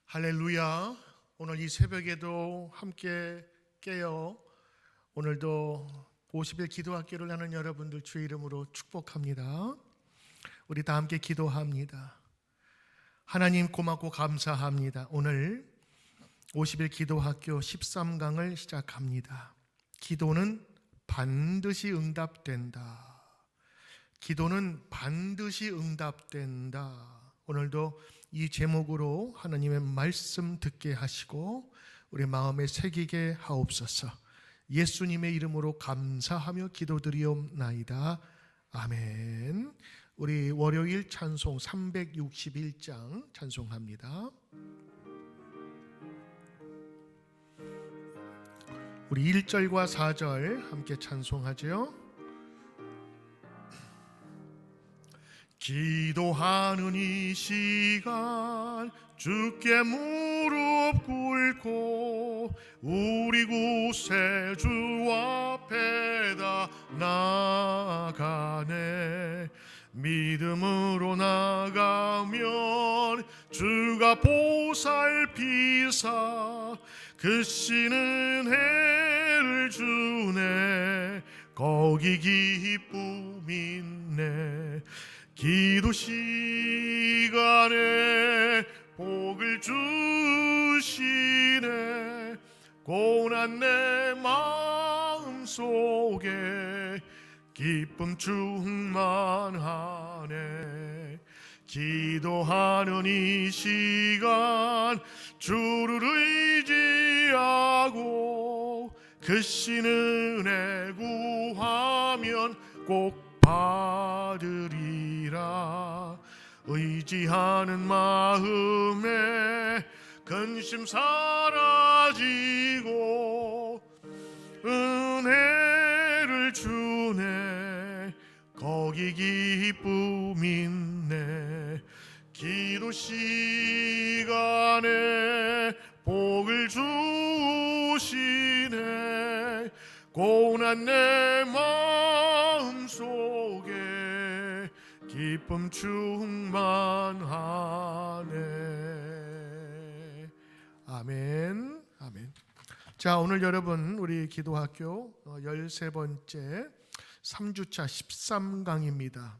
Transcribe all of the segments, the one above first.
할렐루야. 오늘 이 새벽에도 함께 깨어 오늘도 50일 기도학교를 하는 여러분들 주의 이름으로 축복합니다. 우리 다 함께 기도합니다. 하나님 고맙고 감사합니다. 오늘 50일 기도학교 13강을 시작합니다. 기도는 반드시 응답된다. 기도는 반드시 응답된다. 오늘도 이 제목으로 하나님의 말씀 듣게 하시고 우리 마음에 새기게 하옵소서. 예수님의 이름으로 감사하며 기도드리옵나이다. 아멘. 우리 월요일 찬송 361장 찬송합니다. 우리 1절과 4절 함께 찬송하죠. 기도하는 이 시간 주께 무릎 꿇고 우리 구세주 앞에다 나가네. 믿음으로 나가면 주가 보살피사 그 씨는 해를 주네. 거기 기쁨 있네. 기도 시간에 복을 주시네. 고난 내 마음 속에 기쁨 충만하네. 기도하는 이 시간 주를 의지하고 그 신 은혜 구하면 꼭 받으리라. 의지하는 마음에 근심 사라지고 은혜를 주네. 거기 기쁨 있네. 기도 시간에 복을 주시네. 고난 내 마음 속에 기쁨 충만하네. 아멘. 아멘. 자, 오늘 여러분 우리 기도학교 13번째 3주차 13강입니다.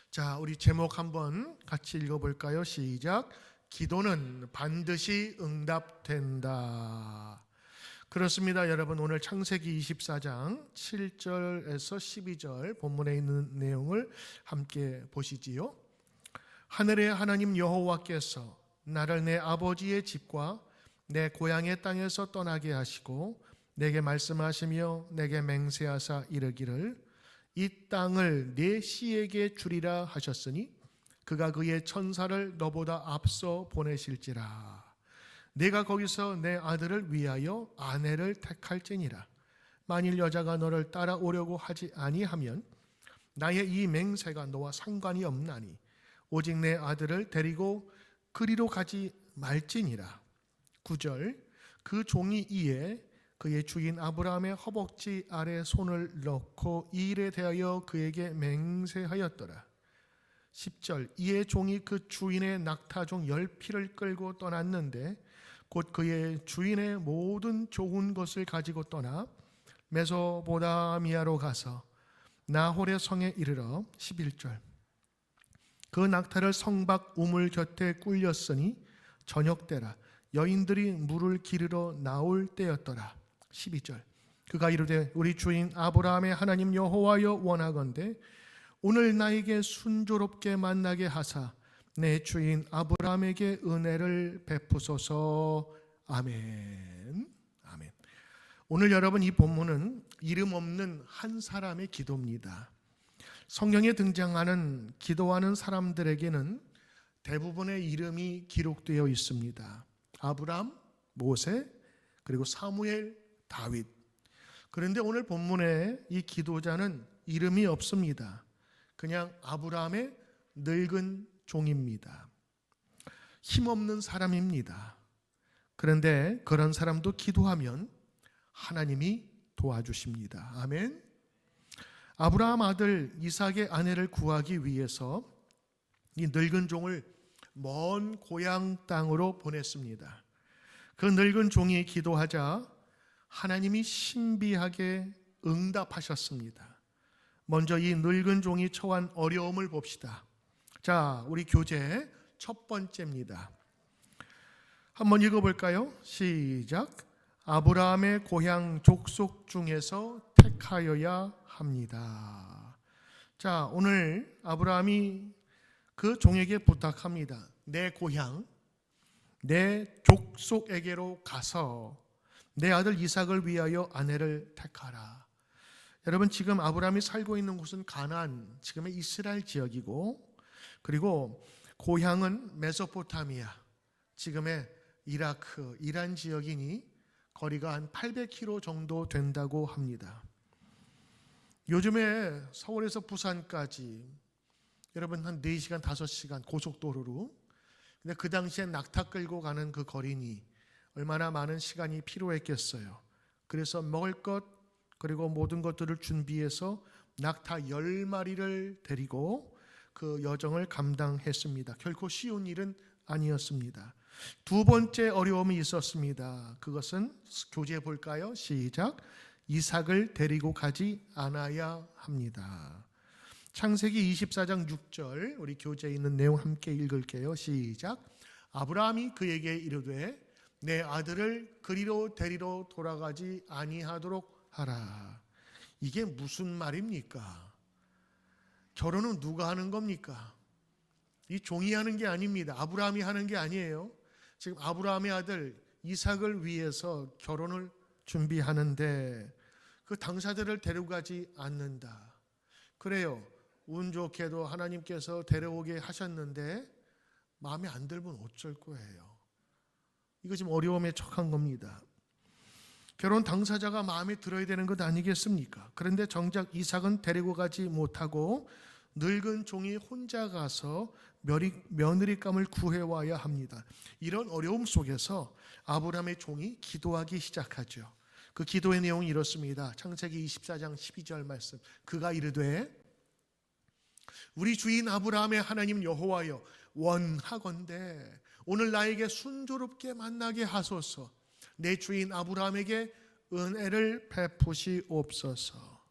자, 우리 제목 한번 같이 읽어볼까요? 시작. 기도는 반드시 응답된다. 그렇습니다. 여러분, 오늘 창세기 24장 7절에서 12절 본문에 있는 내용을 함께 보시지요. 하늘의 하나님 여호와께서 나를 내 아버지의 집과 내 고향의 땅에서 떠나게 하시고 내게 말씀하시며 내게 맹세하사 이르기를 이 땅을 내 씨에게 주리라 하셨으니 그가 그의 천사를 너보다 앞서 보내실지라. 내가 거기서 내 아들을 위하여 아내를 택할지니라. 만일 여자가 너를 따라오려고 하지 아니하면 나의 이 맹세가 너와 상관이 없나니 오직 내 아들을 데리고 그리로 가지 말지니라. 9절. 그 종이 이에 그의 주인 아브라함의 허벅지 아래 손을 넣고 이 일에 대하여 그에게 맹세하였더라. 10절. 이에 종이 그 주인의 낙타종 10匹를 끌고 떠났는데 곧 그의 주인의 모든 좋은 것을 가지고 떠나 메소보다미아로 가서 나홀의 성에 이르러 11절. 그 낙타를 성 밖 우물 곁에 꿀렸으니 저녁 때라. 여인들이 물을 기르러 나올 때였더라. 12절. 그가 이르되 우리 주인 아브라함의 하나님 여호와여 원하건대 오늘 나에게 순조롭게 만나게 하사 내 주인 아브라함에게 은혜를 베푸소서. 아멘. 아멘. 오늘 여러분 이 본문은 이름 없는 한 사람의 기도입니다. 성경에 등장하는 기도하는 사람들에게는 대부분의 이름이 기록되어 있습니다. 아브람, 모세, 그리고 사무엘, 다윗. 그런데 오늘 본문에 이 기도자는 이름이 없습니다. 그냥 아브라함의 늙은 종입니다. 힘없는 사람입니다. 그런데 그런 사람도 기도하면 하나님이 도와주십니다. 아멘. 아브라함 아들 이삭의 아내를 구하기 위해서 이 늙은 종을 먼 고향 땅으로 보냈습니다. 그 늙은 종이 기도하자 하나님이 신비하게 응답하셨습니다. 먼저 이 늙은 종이 처한 어려움을 봅시다. 자, 우리 교재 첫 번째입니다. 한번 읽어볼까요? 시작. 아브라함의 고향 족속 중에서 택하여야 합니다. 자, 오늘 아브라함이 그 종에게 부탁합니다. 내 고향, 내 족속에게로 가서 내 아들 이삭을 위하여 아내를 택하라. 여러분, 지금 아브라함이 살고 있는 곳은 가나안, 지금의 이스라엘 지역이고, 그리고 고향은 메소포타미아, 지금의 이라크, 이란 지역이니 거리가 한 800km 정도 된다고 합니다. 요즘에 서울에서 부산까지 여러분 한 4시간, 5시간 고속도로로, 근데 그 당시엔 낙타 끌고 가는 그 거리니 얼마나 많은 시간이 필요했겠어요. 그래서 먹을 것 그리고 모든 것들을 준비해서 낙타 10마리를 데리고 그 여정을 감당했습니다. 결코 쉬운 일은 아니었습니다. 두 번째 어려움이 있었습니다. 그것은 교재에 볼까요? 시작. 이삭을 데리고 가지 않아야 합니다. 창세기 24장 6절, 우리 교재에 있는 내용 함께 읽을게요. 시작. 아브라함이 그에게 이르되 내 아들을 그리로 데리러 돌아가지 아니하도록 하라. 이게 무슨 말입니까? 결혼은 누가 하는 겁니까? 이 종이 하는 게 아닙니다. 아브라함이 하는 게 아니에요. 지금 아브라함의 아들 이삭을 위해서 결혼을 준비하는데 그 당사자를 데려가지 않는다. 그래요. 운 좋게도 하나님께서 데려오게 하셨는데 마음에 안 들면 어쩔 거예요. 이거 지금 어려움에 처한 겁니다. 결혼 당사자가 마음에 들어야 되는 것 아니겠습니까? 그런데 정작 이삭은 데리고 가지 못하고 늙은 종이 혼자 가서 며느리감을 구해와야 합니다. 이런 어려움 속에서 아브라함의 종이 기도하기 시작하죠. 그 기도의 내용이 이렇습니다. 창세기 24장 12절 말씀. 그가 이르되 우리 주인 아브라함의 하나님 여호와여, 원하건대 오늘 나에게 순조롭게 만나게 하소서. 내 주인 아브라함에게 은혜를 베푸시옵소서.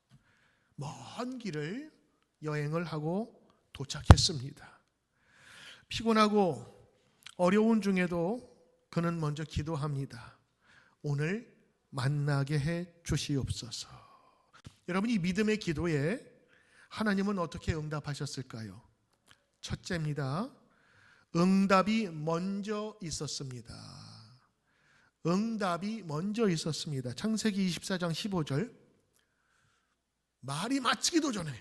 먼 길을 여행을 하고 도착했습니다. 피곤하고 어려운 중에도 그는 먼저 기도합니다. 오늘 만나게 해 주시옵소서. 여러분, 이 믿음의 기도에 하나님은 어떻게 응답하셨을까요? 첫째입니다. 응답이 먼저 있었습니다. 응답이 먼저 있었습니다. 창세기 24장 15절. 말이 마치기도 전에,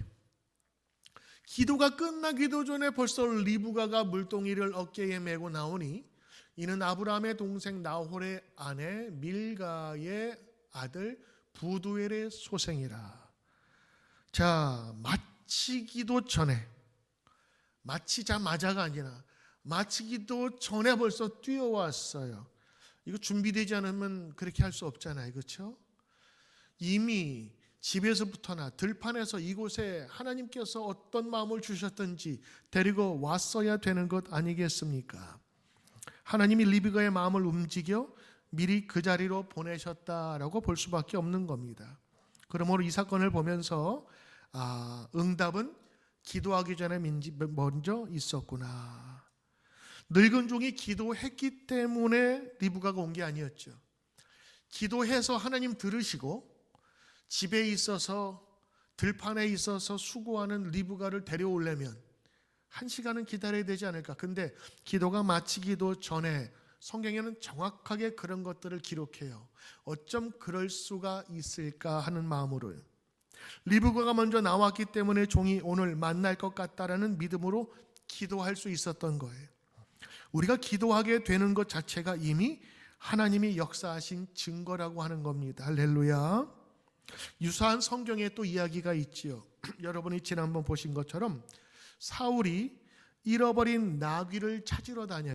기도가 끝나기도 전에 벌써 리브가가 물동이를 어깨에 메고 나오니 이는 아브라함의 동생 나홀의 아내 밀가의 아들 부두엘의 소생이라. 자, 마치기도 전에, 마치자마자가 아니라 마치기도 전에 벌써 뛰어왔어요. 이거 준비되지 않으면 그렇게 할 수 없잖아요. 그렇죠? 이미 집에서부터나 들판에서 이곳에 하나님께서 어떤 마음을 주셨든지 데리고 왔어야 되는 것 아니겠습니까? 하나님이 리브가의 마음을 움직여 미리 그 자리로 보내셨다라고 볼 수밖에 없는 겁니다. 그러므로 이 사건을 보면서 응답은 기도하기 전에 먼저 있었구나. 늙은 종이 기도했기 때문에 리브가가 온 게 아니었죠. 기도해서 하나님 들으시고 집에 있어서 들판에 있어서 수고하는 리브가를 데려오려면 1시간은 기다려야 되지 않을까. 근데 기도가 마치기도 전에 성경에는 정확하게 그런 것들을 기록해요. 어쩜 그럴 수가 있을까 하는 마음으로요. 리브가가 먼저 나왔기 때문에 종이 오늘 만날 것 같다라는 믿음으로 기도할 수 있었던 거예요. 우리가 기도하게 되는 것 자체가 이미 하나님이 역사하신 증거라고 하는 겁니다. 할렐루야. 유사한 성경에 또 이야기가 있지요. 여러분이 지난번 보신 것처럼 사울이 잃어버린 나귀를 찾으러 다녀요.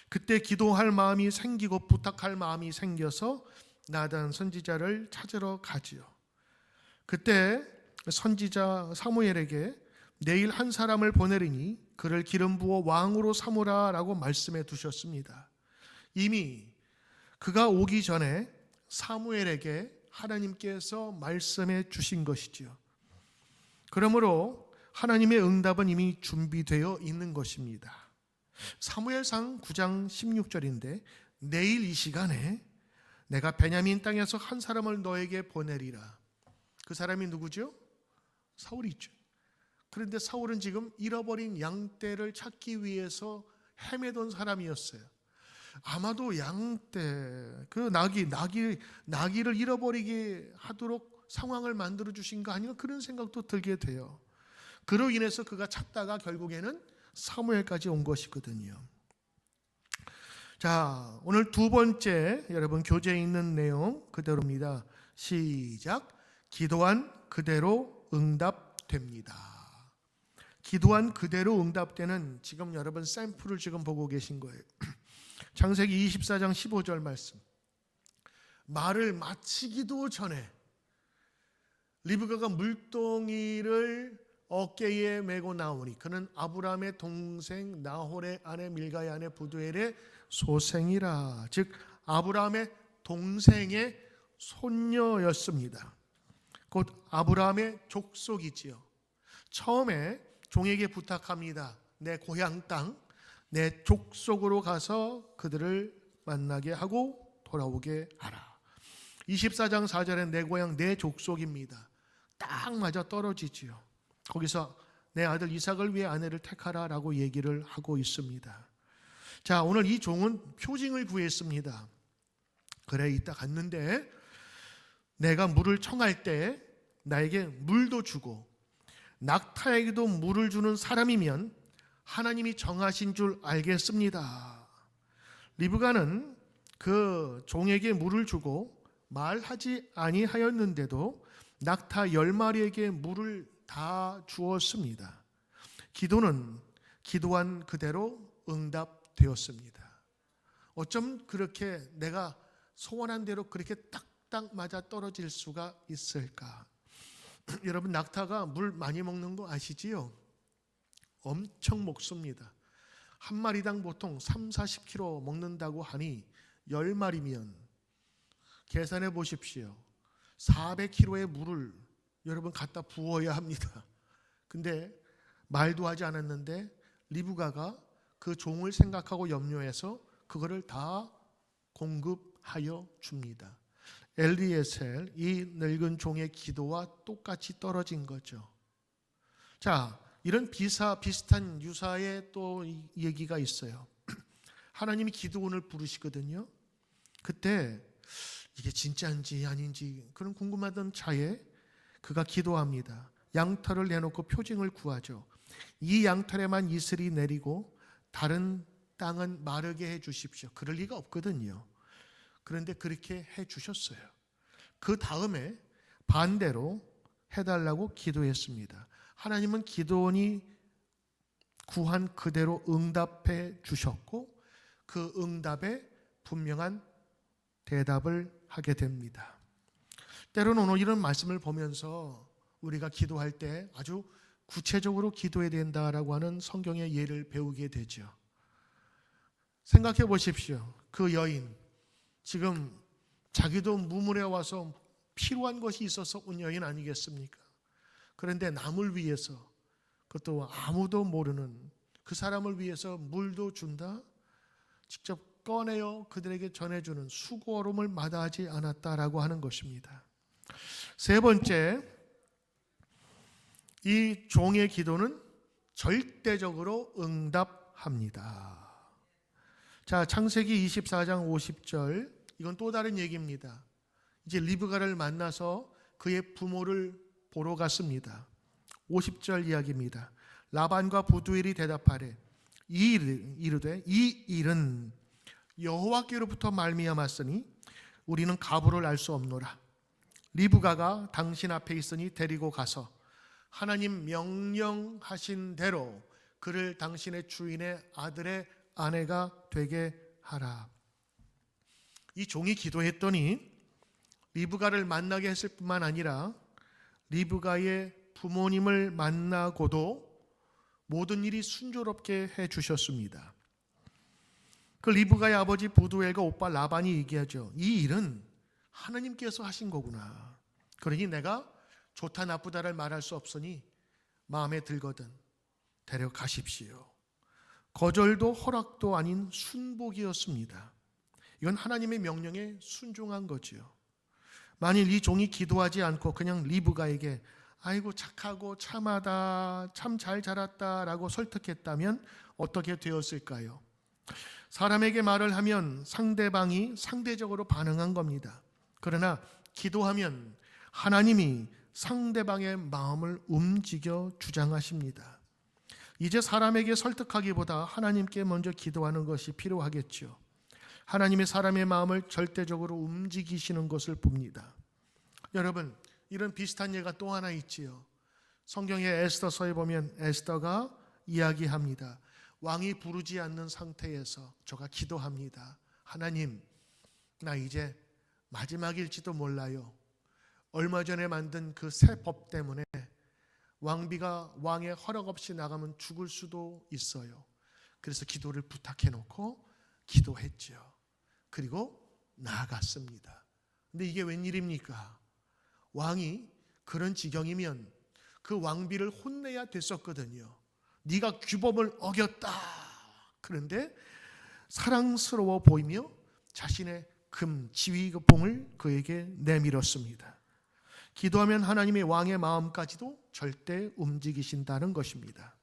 그때 기도할 마음이 생기고 부탁할 마음이 생겨서 나단 선지자를 찾으러 가지요. 그때 선지자 사무엘에게 내일 한 사람을 보내리니 그를 기름 부어 왕으로 삼으라 라고 말씀해 두셨습니다. 이미 그가 오기 전에 사무엘에게 하나님께서 말씀해 주신 것이지요. 그러므로 하나님의 응답은 이미 준비되어 있는 것입니다. 사무엘상 9장 16절인데 내일 이 시간에 내가 베냐민 땅에서 한 사람을 너에게 보내리라. 그 사람이 누구죠? 사울이죠. 그런데 사울은 지금 잃어버린 양떼를 찾기 위해서 헤매던 사람이었어요. 아마도 양떼, 그 나귀를 잃어버리게 하도록 상황을 만들어 주신 거 아닌가 그런 생각도 들게 돼요. 그로 인해서 그가 찾다가 결국에는 사무엘까지 온 것이거든요. 자, 오늘 두 번째 여러분 교재에 있는 내용 그대로입니다. 시작. 기도한 그대로 응답됩니다. 기도한 그대로 응답되는 지금 여러분 샘플을 지금 보고 계신 거예요. 창세기 24장 15절 말씀. 말을 마치기도 전에 리브가가 물동이를 어깨에 메고 나오니 그는 아브라함의 동생 나홀의 아내 밀가의 아내 부두엘의 소생이라. 즉 아브라함의 동생의 손녀였습니다. 곧 아브라함의 족속이지요. 처음에 종에게 부탁합니다. 내 고향 땅, 내 족속으로 가서 그들을 만나게 하고 돌아오게 하라. 24장 4절에 내 고향 내 족속입니다. 딱 맞아 떨어지지요. 거기서 내 아들 이삭을 위해 아내를 택하라 라고 얘기를 하고 있습니다. 자, 오늘 이 종은 표징을 구했습니다. 그래, 이따 갔는데 내가 물을 청할 때 나에게 물도 주고 낙타에게도 물을 주는 사람이면 하나님이 정하신 줄 알겠습니다. 리브가는 그 종에게 물을 주고 말하지 아니하였는데도 낙타 10마리에게 물을 다 주었습니다. 기도는 기도한 그대로 응답되었습니다. 어쩜 그렇게 내가 소원한 대로 그렇게 딱딱 맞아 떨어질 수가 있을까? 여러분 낙타가 물 많이 먹는 거 아시지요? 엄청 먹습니다. 한 마리당 보통 30-40kg 먹는다고 하니 10마리면 계산해 보십시오. 400kg의 물을 여러분 갖다 부어야 합니다. 근데 말도 하지 않았는데 리브가가 그 종을 생각하고 염려해서 그거를 다 공급하여 줍니다. 엘리에셀 이 늙은 종의 기도와 똑같이 떨어진 거죠. 자, 이런 비슷한 유사의 또 얘기가 있어요. 하나님이 기드온을 부르시거든요. 그때 이게 진짜인지 아닌지 그런 궁금하던 차에 그가 기도합니다. 양털을 내놓고 표징을 구하죠. 이 양털에만 이슬이 내리고 다른 땅은 마르게 해 주십시오. 그럴 리가 없거든요. 그런데 그렇게 해 주셨어요. 그 다음에 반대로 해달라고 기도했습니다. 하나님은 기도원이 구한 그대로 응답해 주셨고 그 응답에 분명한 대답을 하게 됩니다. 때로는 오늘 이런 말씀을 보면서 우리가 기도할 때 아주 구체적으로 기도해야 된다라고 하는 성경의 예를 배우게 되죠. 생각해 보십시오. 그 여인 지금 자기도 무물에 와서 필요한 것이 있어서 온 여인 아니겠습니까? 그런데 남을 위해서 그것도 아무도 모르는 그 사람을 위해서 물도 준다? 직접 꺼내어 그들에게 전해주는 수고로움을 마다하지 않았다라고 하는 것입니다. 세 번째, 이 종의 기도는 절대적으로 응답합니다. 자, 창세기 24장 50절, 이건 또 다른 얘기입니다. 이제 리브가를 만나서 그의 부모를 보러 갔습니다. 50절 이야기입니다. 라반과 부두엘이 대답하되 이르되 이 일은 여호와께로부터 말미암았으니 우리는 가부를 알 수 없노라. 리브가가 당신 앞에 있으니 데리고 가서 하나님 명령하신 대로 그를 당신의 주인의 아들의 아내가 되게 하라. 이 종이 기도했더니 리브가를 만나게 했을 뿐만 아니라 리브가의 부모님을 만나고도 모든 일이 순조롭게 해 주셨습니다. 그 리브가의 아버지 부두엘과 오빠 라반이 얘기하죠. 이 일은 하나님께서 하신 거구나. 그러니 내가 좋다 나쁘다를 말할 수 없으니 마음에 들거든 데려가십시오. 거절도 허락도 아닌 순복이었습니다. 이건 하나님의 명령에 순종한 거지요. 만일 이 종이 기도하지 않고 그냥 리브가에게 아이고 착하고 참하다, 참 잘 자랐다라고 설득했다면 어떻게 되었을까요? 사람에게 말을 하면 상대방이 상대적으로 반응한 겁니다. 그러나 기도하면 하나님이 상대방의 마음을 움직여 주장하십니다. 이제 사람에게 설득하기보다 하나님께 먼저 기도하는 것이 필요하겠죠. 하나님의 사람의 마음을 절대적으로 움직이시는 것을 봅니다. 여러분, 이런 비슷한 예가 또 하나 있지요. 성경의 에스더서에 보면 에스더가 이야기합니다. 왕이 부르지 않는 상태에서 저가 기도합니다. 하나님, 나 이제 마지막일지도 몰라요. 얼마 전에 만든 그 새 법 때문에 왕비가 왕의 허락 없이 나가면 죽을 수도 있어요. 그래서 기도를 부탁해 놓고 기도했죠. 그리고 나아갔습니다. 근데 이게 웬일입니까? 왕이 그런 지경이면 그 왕비를 혼내야 됐었거든요. 네가 규범을 어겼다. 그런데 사랑스러워 보이며 자신의 금, 지휘봉을 그에게 내밀었습니다. 기도하면 하나님의 왕의 마음까지도 절대 움직이신다는 것입니다.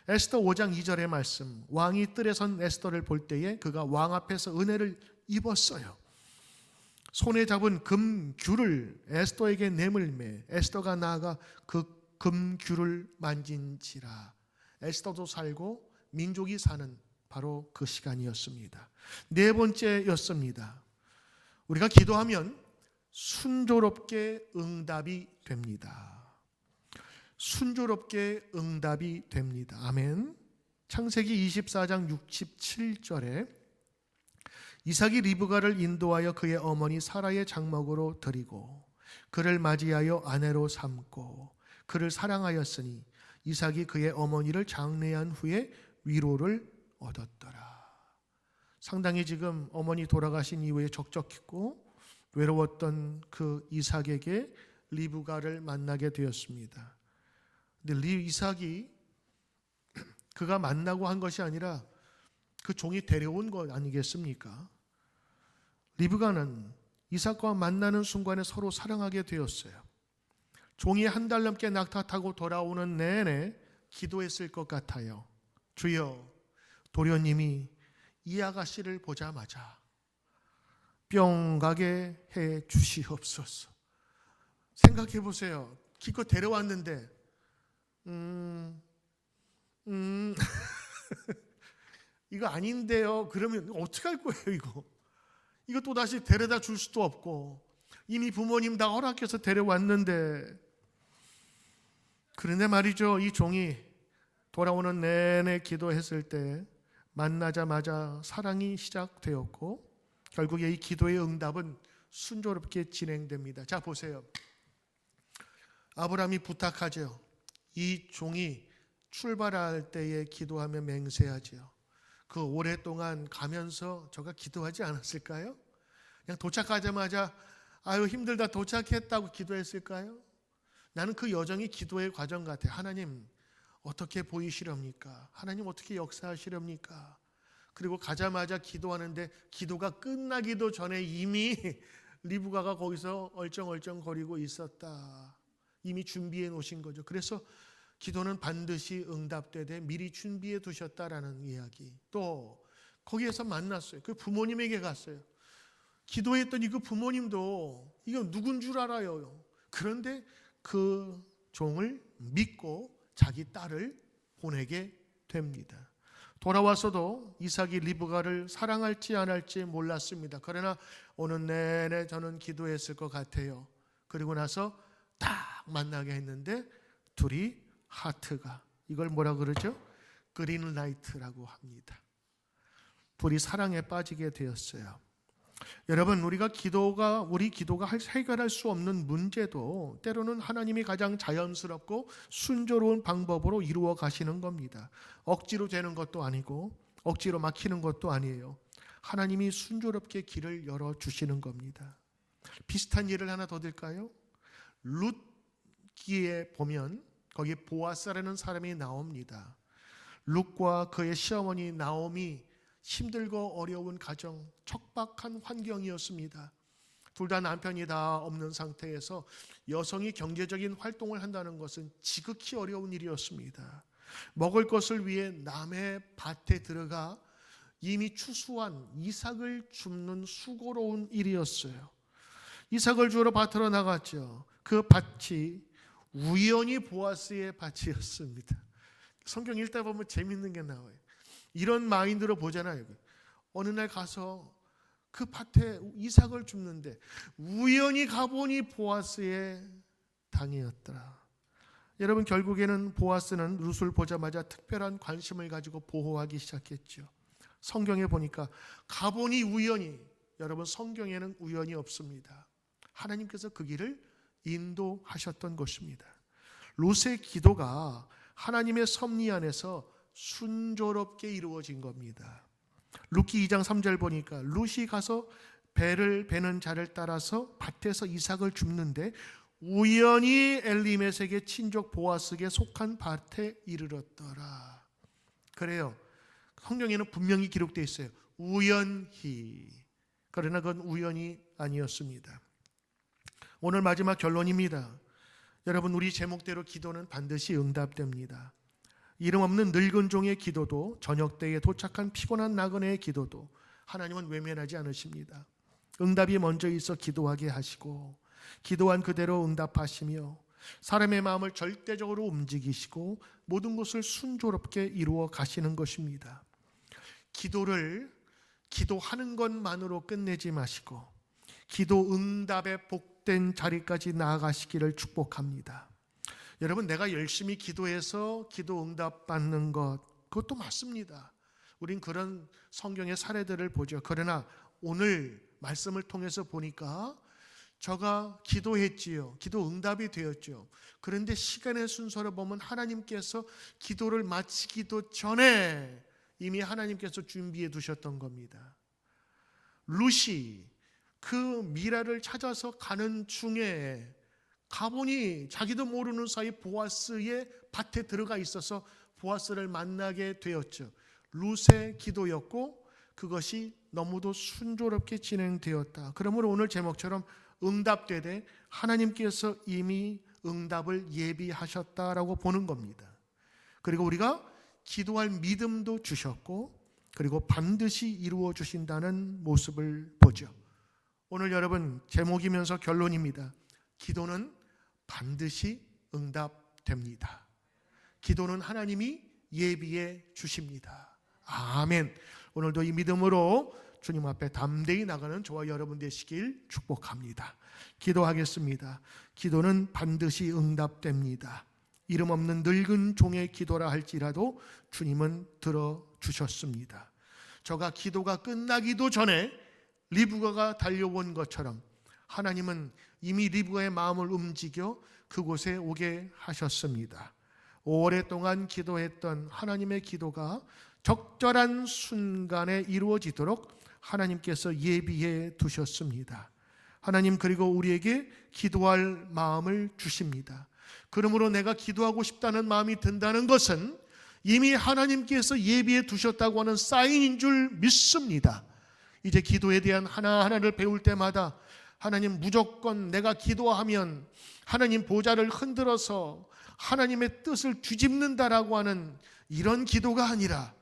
에스더 5장 2절의 말씀, 왕이 뜰에 선 에스더를 볼 때에 그가 왕 앞에서 은혜를 입었어요. 손에 잡은 금귤을 에스더에게 내밀매 에스더가 나아가 그 금귤을 만진지라. 에스더도 살고 민족이 사는 바로 그 시간이었습니다. 네 번째였습니다. 우리가 기도하면 순조롭게 응답이 됩니다. 순조롭게 응답이 됩니다. 아멘. 창세기 24장 67절에 이삭이 리브가를 인도하여 그의 어머니 사라의 장막으로 드리고 그를 맞이하여 아내로 삼고 그를 사랑하였으니 이삭이 그의 어머니를 장례한 후에 위로를 얻었더라. 상당히 지금 어머니 돌아가신 이후에 적적했고 외로웠던 그 이삭에게 리브가를 만나게 되었습니다. 근데 이삭이 그가 만나고 한 것이 아니라 그 종이 데려온 것 아니겠습니까? 리브가는 이삭과 만나는 순간에 서로 사랑하게 되었어요. 종이 한 달 넘게 낙타 타고 돌아오는 내내 기도했을 것 같아요. 주여, 도련님이 이 아가씨를 보자마자 뿅 가게 해 주시옵소서. 생각해 보세요. 기껏 데려왔는데 이거 아닌데요. 그러면 어떻게 할 거예요, 이거? 이거 또 다시 데려다 줄 수도 없고 이미 부모님 다 허락해서 데려왔는데. 그런데 말이죠, 이 종이 돌아오는 내내 기도했을 때 만나자마자 사랑이 시작되었고 결국에 이 기도의 응답은 순조롭게 진행됩니다. 자, 보세요. 아브라함이 부탁하죠. 이 종이 출발할 때에 기도하며 맹세하죠. 그 오랫동안 가면서 저가 기도하지 않았을까요? 그냥 도착하자마자 아유 힘들다 도착했다고 기도했을까요? 나는 그 여정이 기도의 과정 같아요. 하나님 어떻게 보이시렵니까? 하나님 어떻게 역사하시렵니까? 그리고 가자마자 기도하는데 기도가 끝나기도 전에 이미 리브가가 거기서 얼쩡얼쩡거리고 있었다. 이미 준비해 놓으신 거죠. 그래서 기도는 반드시 응답되되 미리 준비해 두셨다라는 이야기. 또 거기에서 만났어요. 그 부모님에게 갔어요. 기도했더니 그 부모님도 이거 누군 줄 알아요. 그런데 그 종을 믿고 자기 딸을 보내게 됩니다. 돌아와서도 이삭이 리브가를 사랑할지 안 할지 몰랐습니다. 그러나 오는 내내 저는 기도했을 것 같아요. 그리고 나서 딱 만나게 했는데 둘이 하트가, 이걸 뭐라 그러죠? 그린라이트라고 합니다. 둘이 사랑에 빠지게 되었어요. 여러분, 우리 기도가 해결할 수 없는 문제도 때로는 하나님이 가장 자연스럽고 순조로운 방법으로 이루어 가시는 겁니다. 억지로 되는 것도 아니고 억지로 막히는 것도 아니에요. 하나님이 순조롭게 길을 열어주시는 겁니다. 비슷한 예를 하나 더 들까요? 룻기에 보면 거기에 보아스라는 사람이 나옵니다. 룻과 그의 시어머니 나오미, 힘들고 어려운 가정, 척박한 환경이었습니다. 둘 다 남편이 다 없는 상태에서 여성이 경제적인 활동을 한다는 것은 지극히 어려운 일이었습니다. 먹을 것을 위해 남의 밭에 들어가 이미 추수한 이삭을 줍는 수고로운 일이었어요. 이삭을 주러 밭으로 나갔죠. 그 밭이 우연히 보아스의 밭이었습니다. 성경 읽다 보면 재밌는 게 나와요. 이런 마인드로 보잖아요. 어느 날 가서 그 밭에 이삭을 줍는데 우연히 가보니 보아스의 당이었더라. 여러분, 결국에는 보아스는 룻을 보자마자 특별한 관심을 가지고 보호하기 시작했죠. 성경에 보니까 가보니 우연히, 여러분, 성경에는 우연이 없습니다. 하나님께서 그 길을 인도하셨던 것입니다. 룻의 기도가 하나님의 섭리 안에서 순조롭게 이루어진 겁니다. 룻기 2장 3절 보니까 룻이 가서 배를 베는 자를 따라서 밭에서 이삭을 줍는데 우연히 엘리멜렉의 친족 보아스에게 속한 밭에 이르렀더라. 그래요. 성경에는 분명히 기록되어 있어요. 우연히. 그러나 그건 우연이 아니었습니다. 오늘 마지막 결론입니다. 여러분, 우리 제목대로 기도는 반드시 응답됩니다. 이름 없는 늙은 종의 기도도, 저녁 때에 도착한 피곤한 나그네의 기도도 하나님은 외면하지 않으십니다. 응답이 먼저 있어 기도하게 하시고 기도한 그대로 응답하시며 사람의 마음을 절대적으로 움직이시고 모든 것을 순조롭게 이루어 가시는 것입니다. 기도를 기도하는 것만으로 끝내지 마시고 기도 응답의 복된 자리까지 나아가시기를 축복합니다. 여러분, 내가 열심히 기도해서 기도 응답 받는 것, 그것도 맞습니다. 우린 그런 성경의 사례들을 보죠. 그러나 오늘 말씀을 통해서 보니까 저가 기도했지요. 기도 응답이 되었죠. 그런데 시간의 순서를 보면 하나님께서 기도를 마치기도 전에 이미 하나님께서 준비해 두셨던 겁니다. 룻이 그 미라를 찾아서 가는 중에 가보니 자기도 모르는 사이 보아스의 밭에 들어가 있어서 보아스를 만나게 되었죠. 룻의 기도였고 그것이 너무도 순조롭게 진행되었다. 그러므로 오늘 제목처럼 응답되되 하나님께서 이미 응답을 예비하셨다라고 보는 겁니다. 그리고 우리가 기도할 믿음도 주셨고 그리고 반드시 이루어 주신다는 모습을 보죠. 오늘 여러분, 제목이면서 결론입니다. 기도는 반드시 응답됩니다. 기도는 하나님이 예비해 주십니다. 아멘. 오늘도 이 믿음으로 주님 앞에 담대히 나가는 저와 여러분 되시길 축복합니다. 기도하겠습니다. 기도는 반드시 응답됩니다. 이름 없는 늙은 종의 기도라 할지라도 주님은 들어주셨습니다. 저가 기도가 끝나기도 전에 리브가가 달려온 것처럼 하나님은 이미 리브가의 마음을 움직여 그곳에 오게 하셨습니다. 오랫동안 기도했던 하나님의 기도가 적절한 순간에 이루어지도록 하나님께서 예비해 두셨습니다. 하나님, 그리고 우리에게 기도할 마음을 주십니다. 그러므로 내가 기도하고 싶다는 마음이 든다는 것은 이미 하나님께서 예비해 두셨다고 하는 사인인 줄 믿습니다. 이제 기도에 대한 하나하나를 배울 때마다 하나님, 무조건 내가 기도하면 하나님 보좌를 흔들어서 하나님의 뜻을 뒤집는다라고 하는 이런 기도가 아니라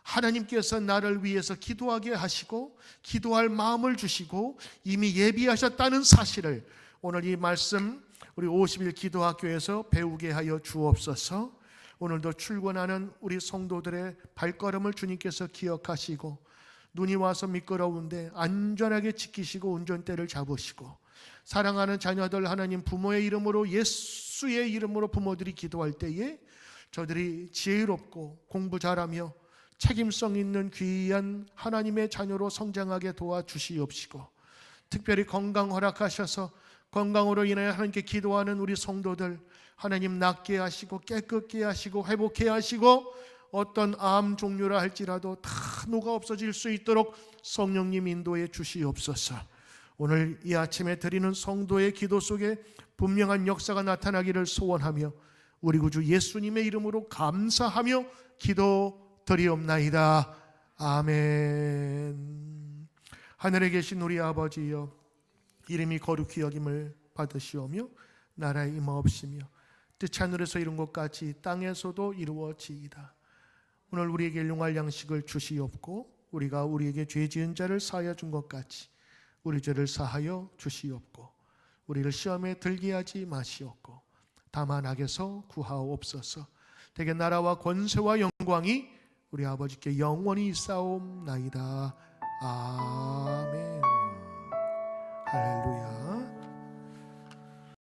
하나님께서 나를 위해서 기도하게 하시고 기도할 마음을 주시고 이미 예비하셨다는 사실을 오늘 이 말씀 우리 50일 기도학교에서 배우게 하여 주옵소서. 오늘도 출근하는 우리 성도들의 발걸음을 주님께서 기억하시고 눈이 와서 미끄러운데 안전하게 지키시고 운전대를 잡으시고 사랑하는 자녀들 하나님 부모의 이름으로 예수의 이름으로 부모들이 기도할 때에 저들이 지혜롭고 공부 잘하며 책임성 있는 귀한 하나님의 자녀로 성장하게 도와주시옵시고 특별히 건강 허락하셔서 건강으로 인하여 하나님께 기도하는 우리 성도들 하나님 낫게 하시고 깨끗게 하시고 회복해 하시고 어떤 암 종류라 할지라도 다 녹아 없어질 수 있도록 성령님 인도해 주시옵소서. 오늘 이 아침에 드리는 성도의 기도 속에 분명한 역사가 나타나기를 소원하며 우리 구주 예수님의 이름으로 감사하며 기도 드리옵나이다. 아멘. 하늘에 계신 우리 아버지여, 이름이 거룩히 여김을 받으시오며 나라의 임하옵시며 뜻 하늘에서 이룬 것 같이 땅에서도 이루어지이다. 오늘 우리에게 일용할 양식을 주시옵고 우리가 우리에게 죄 지은 자를 사하여 준 것 같이 우리 죄를 사하여 주시옵고 우리를 시험에 들게 하지 마시옵고 다만 악에서 구하옵소서. 대개 나라와 권세와 영광이 우리 아버지께 영원히 있사옵나이다. 아멘. 할렐루야.